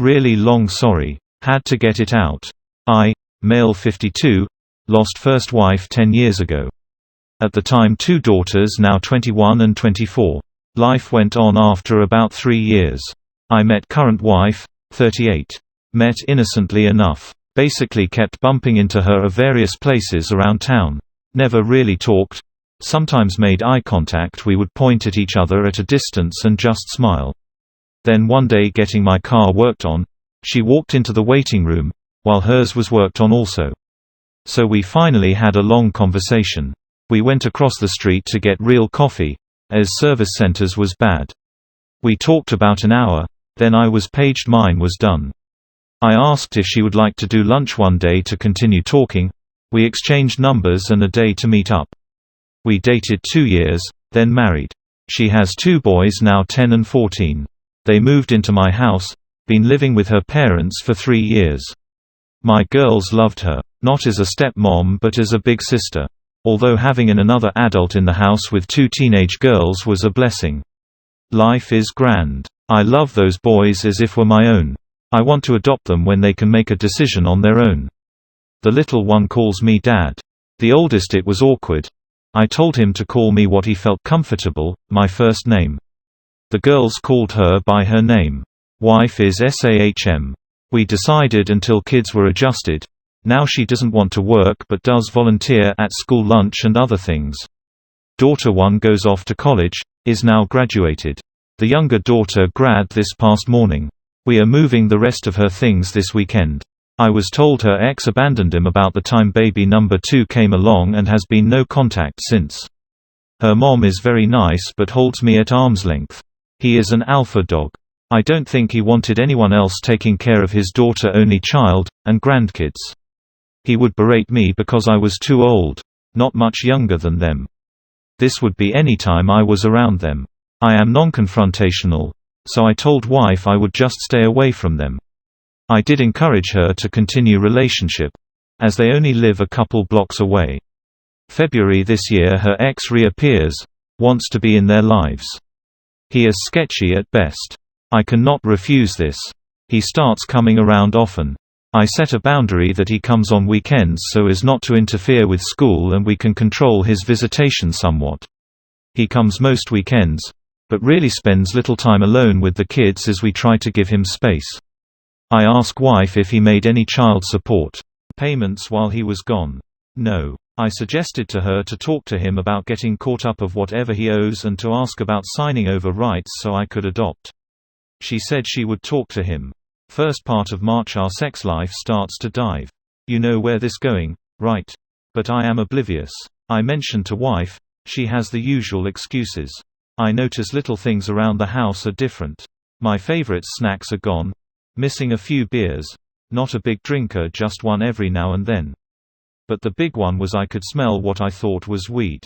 Really long sorry. Had to get it out. I, male 52, lost first wife 10 years ago. At the time 2 daughters now 21 and 24. Life went on after about 3 years. I met current wife, 38. Met innocently enough. Basically kept bumping into her at various places around town. Never really talked. Sometimes made eye contact. We would point at each other at a distance and just smile. Then one day, getting my car worked on, she walked into the waiting room, while hers was worked on also. So we finally had a long conversation. We went across the street to get real coffee, as service centers was bad. We talked about an hour, then I was paged mine was done. I asked if she would like to do lunch one day to continue talking. We exchanged numbers and a day to meet up. We dated 2 years, then married. She has 2 boys now 10 and 14. They moved into my house, been living with her parents for 3 years. My girls loved her, not as a stepmom but as a big sister. Although having another adult in the house with 2 teenage girls was a blessing. Life is grand. I love those boys as if were my own. I want to adopt them when they can make a decision on their own. The little one calls me Dad. The oldest, it was awkward. I told him to call me what he felt comfortable, my first name. The girls called her by her name. Wife is Sam. We decided until kids were adjusted. Now she doesn't want to work but does volunteer at school lunch and other things. Daughter 1 goes off to college, is now graduated. The younger daughter grad this past morning. We are moving the rest of her things this weekend. I was told her ex abandoned him about the time baby number 2 came along and has been no contact since. Her mom is very nice but holds me at arm's length. He is an alpha dog. I don't think he wanted anyone else taking care of his daughter-only child, and grandkids. He would berate me because I was too old, not much younger than them. This would be any time I was around them. I am non-confrontational, so I told wife I would just stay away from them. I did encourage her to continue relationship, as they only live a couple blocks away. February this year her ex reappears, wants to be in their lives. He is sketchy at best. I cannot refuse this. He starts coming around often. I set a boundary that he comes on weekends so as not to interfere with school and we can control his visitation somewhat. He comes most weekends, but really spends little time alone with the kids as we try to give him space. I ask wife if he made any child support payments while he was gone. No. I suggested to her to talk to him about getting caught up of whatever he owes and to ask about signing over rights so I could adopt. She said she would talk to him. First part of March our sex life starts to dive. You know where this going, right? But I am oblivious. I mention to wife, she has the usual excuses. I notice little things around the house are different. My favorite snacks are gone. Missing a few beers. Not a big drinker, just one every now and then. But the big one was I could smell what I thought was weed.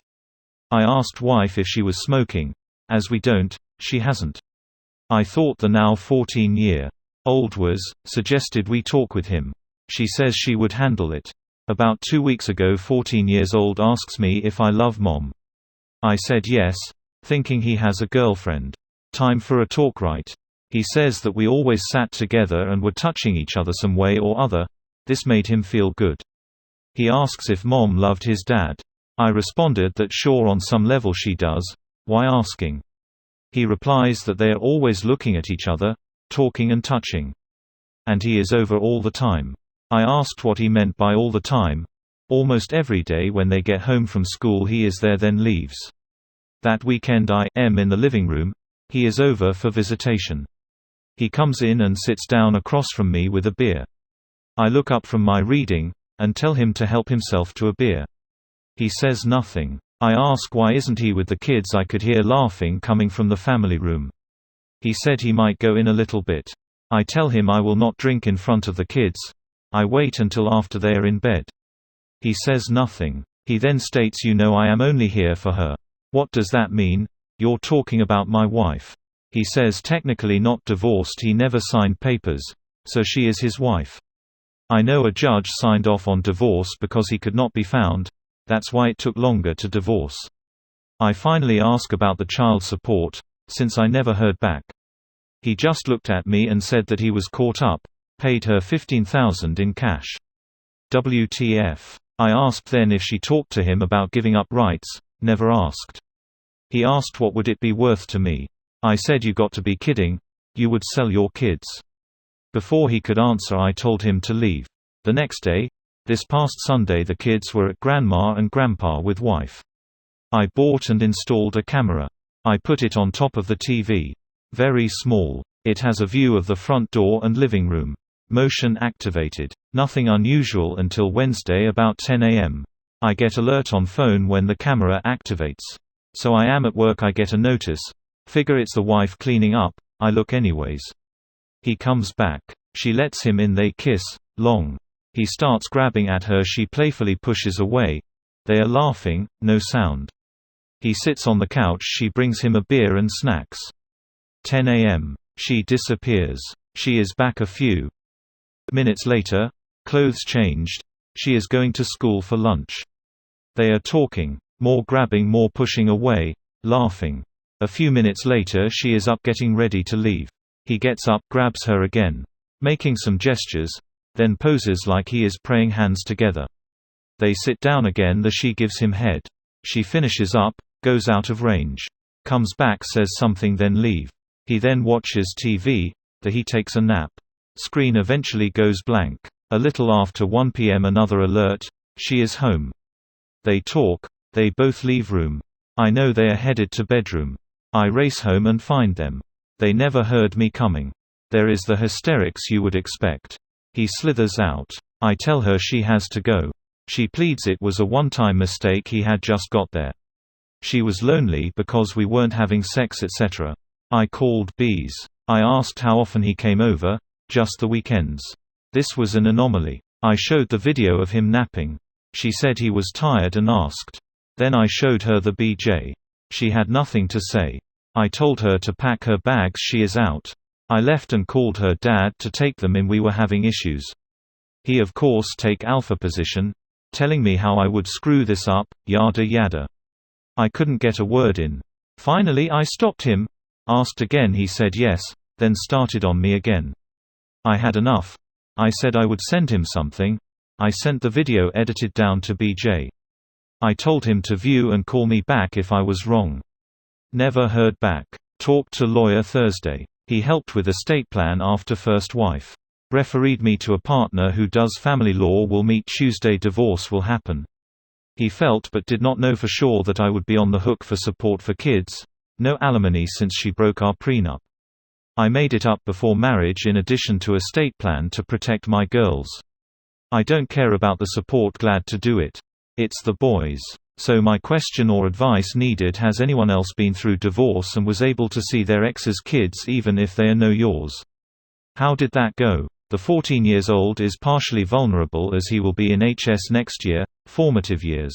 I asked wife if she was smoking. As we don't, she hasn't. I thought the now 14-year-old was, suggested we talk with him. She says she would handle it. About 2 weeks ago 14 years old asks me if I love mom. I said yes, thinking he has a girlfriend. Time for a talk, right? He says that we always sat together and were touching each other some way or other. This made him feel good. He asks if mom loved his dad. I responded that sure, on some level she does. Why asking? He replies that they are always looking at each other, talking and touching. And he is over all the time. I asked what he meant by all the time. Almost every day when they get home from school he is there then leaves. That weekend I am in the living room. He is over for visitation. He comes in and sits down across from me with a beer. I look up from my reading, and tell him to help himself to a beer. He says nothing. I ask why isn't he with the kids. I could hear laughing coming from the family room. He said he might go in a little bit. I tell him I will not drink in front of the kids. I wait until after they are in bed. He says nothing. He then states, you know I am only here for her. What does that mean? You're talking about my wife. He says technically not divorced, he never signed papers, so she is his wife. I know a judge signed off on divorce because he could not be found. That's why it took longer to divorce. I finally ask about the child support, since I never heard back. He just looked at me and said that he was caught up, paid her $15,000 in cash. WTF. I asked then if she talked to him about giving up rights, never asked. He asked what would it be worth to me. I said you got to be kidding, you would sell your kids. Before he could answer I told him to leave. The next day, this past Sunday, the kids were at Grandma and Grandpa with wife. I bought and installed a camera. I put it on top of the TV. Very small. It has a view of the front door and living room. Motion activated. Nothing unusual until Wednesday about 10 a.m. I get alert on phone when the camera activates. So I am at work, I get a notice. Figure it's the wife cleaning up, I look anyways. He comes back. She lets him in, they kiss, long. He starts grabbing at her, she playfully pushes away. They are laughing, no sound. He sits on the couch, she brings him a beer and snacks. 10 a.m. She disappears. She is back a few minutes later, clothes changed. She is going to school for lunch. They are talking. More grabbing, more pushing away, laughing. A few minutes later she is up getting ready to leave. He gets up, grabs her again. Making some gestures, then poses like he is praying, hands together. They sit down again, she gives him head. She finishes up, goes out of range. Comes back, says something, then leave. He then watches TV, he takes a nap. Screen eventually goes blank. A little after 1 p.m. another alert, she is home. They talk, they both leave room. I know they are headed to bedroom. I race home and find them. They never heard me coming. There is the hysterics you would expect. He slithers out. I tell her she has to go. She pleads it was a one-time mistake, he had just got there. She was lonely because we weren't having sex, etc. I called Bees. I asked how often he came over. Just the weekends. This was an anomaly. I showed the video of him napping. She said he was tired and asked. Then I showed her the BJ. She had nothing to say. I told her to pack her bags, she is out. I left and called her dad to take them in, we were having issues. He of course take alpha position, telling me how I would screw this up, yada yada. I couldn't get a word in. Finally I stopped him. Asked again, he said yes, then started on me again. I had enough. I said I would send him something. I sent the video edited down to BJ. I told him to view and call me back if I was wrong. Never heard back. Talked to lawyer Thursday. He helped with estate plan after first wife. Refereed me to a partner who does family law, will meet Tuesday, divorce will happen. He felt but did not know for sure that I would be on the hook for support for kids. No alimony since she broke our prenup. I made it up before marriage in addition to estate plan to protect my girls. I don't care about the support, glad to do it. It's the boys. So my question or advice needed: has anyone else been through divorce and was able to see their ex's kids even if they are no yours? How did that go? The 14 years old is partially vulnerable as he will be in HS next year, formative years.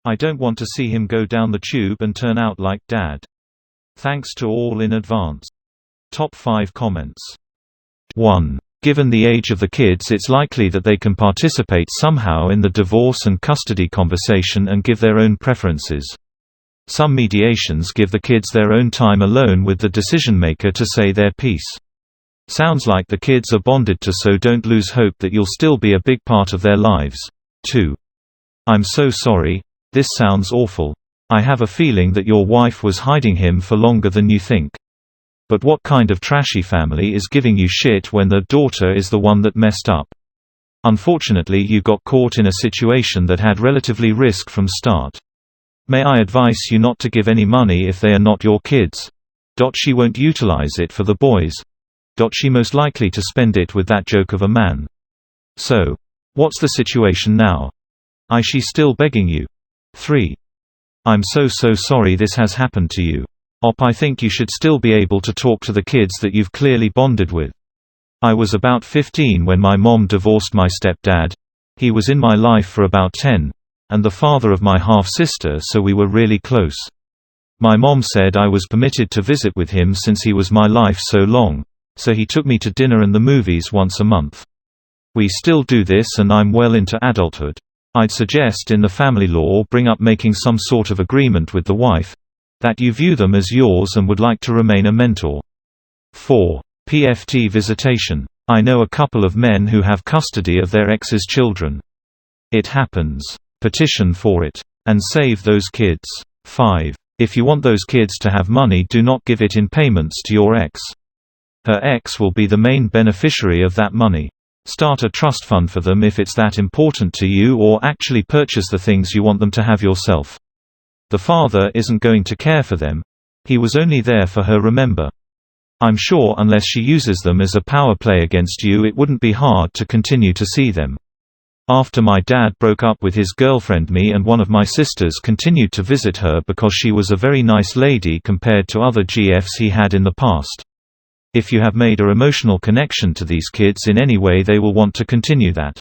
I don't want to see him go down the tube and turn out like dad. Thanks to all in advance. Top 5 comments. 1. Given the age of the kids, it's likely that they can participate somehow in the divorce and custody conversation and give their own preferences. Some mediations give the kids their own time alone with the decision maker to say their piece. Sounds like the kids are bonded to, so don't lose hope that you'll still be a big part of their lives. 2. I'm so sorry. This sounds awful. I have a feeling that your wife was hiding him for longer than you think. But what kind of trashy family is giving you shit when their daughter is the one that messed up? Unfortunately, you got caught in a situation that had relatively risk from start. May I advise you not to give any money if they are not your kids. She won't utilize it for the boys. She most likely to spend it with that joke of a man. So, what's the situation now? She still begging you? 3. I'm so sorry this has happened to you. I think you should still be able to talk to the kids that you've clearly bonded with. I was about 15 when my mom divorced my stepdad. He was in my life for about 10, and the father of my half-sister, so we were really close. My mom said I was permitted to visit with him since he was my life so long, so he took me to dinner and the movies once a month. We still do this and I'm well into adulthood. I'd suggest in the family law bring up making some sort of agreement with the wife that you view them as yours and would like to remain a mentor. 4. PFT visitation. I know a couple of men who have custody of their ex's children. It happens. Petition for it. And save those kids. 5. If you want those kids to have money, do not give it in payments to your ex. Her ex will be the main beneficiary of that money. Start a trust fund for them if it's that important to you, or actually purchase the things you want them to have yourself. The father isn't going to care for them. He was only there for her, remember. I'm sure unless she uses them as a power play against you, it wouldn't be hard to continue to see them. After my dad broke up with his girlfriend, me and one of my sisters continued to visit her because she was a very nice lady compared to other GFs he had in the past. If you have made an emotional connection to these kids in any way, they will want to continue that.